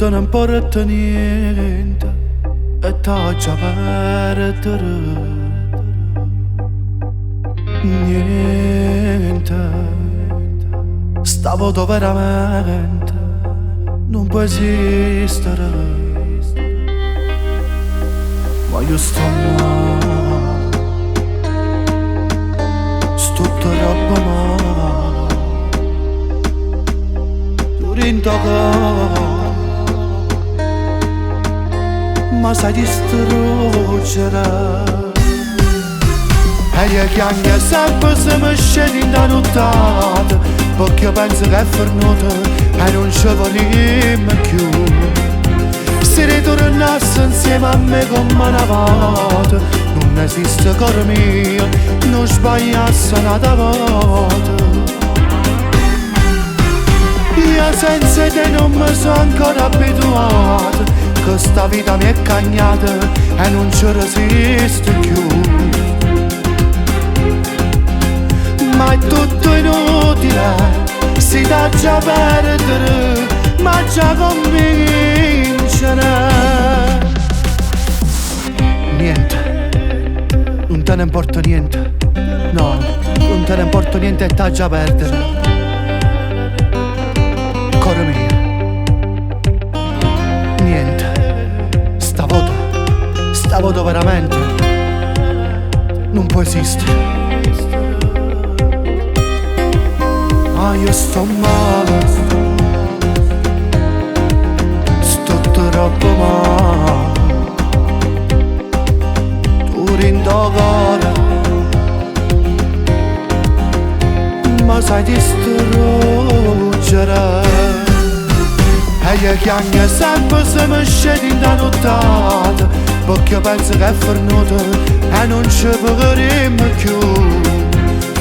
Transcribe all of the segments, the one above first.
te ne importa niente e t'ho già perdere. Niente, stavo veramente non può esistere, ma io sto male, sto troppo male, tu rintoco, ma sai distruggere. E gli chianghe sempre se mi scendi in da nottata, perché penso che è fornuto e non ci vogliamo più. Se ritornasse insieme a me come una volta, non esiste cuore mio, non sbagliasse una volta. Io senza te non mi sono ancora abituato, che sta vita mi è cagnata e non ci resisto più. Ma è tutto inutile, si dà già perdere, ma già convincere. Niente, non te ne importa niente, no, non te ne importa niente e t'ha già perdere. Cuore mio, niente, stavolta veramente non può esistere. Ma io sto male, sto troppo male, tu rintocore, ma sai distruggere. E gli chianghe sempre se mi scendi in da nottata, perché penso che è fornuto e non ci pagheremo più.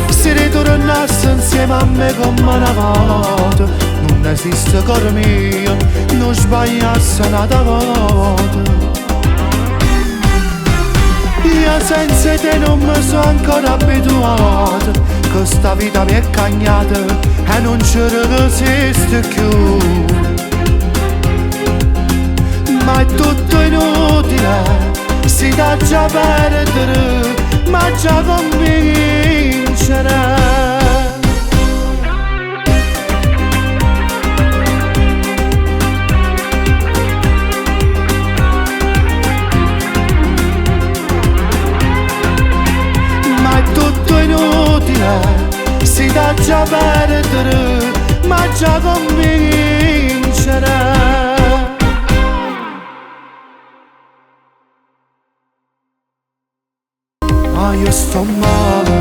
Se ritornasse insieme a me come una volta, non esiste cuore mio, non sbagliasse una volta. Io senza te non mi sono ancora abituato, che sta vita mi è cagnata e non ci resiste più. Ma è tutto inutile, si dà già perdere, ma già convincere. Ma è tutto inutile, si dà già perdere, ma già convincere. Ma io sto male,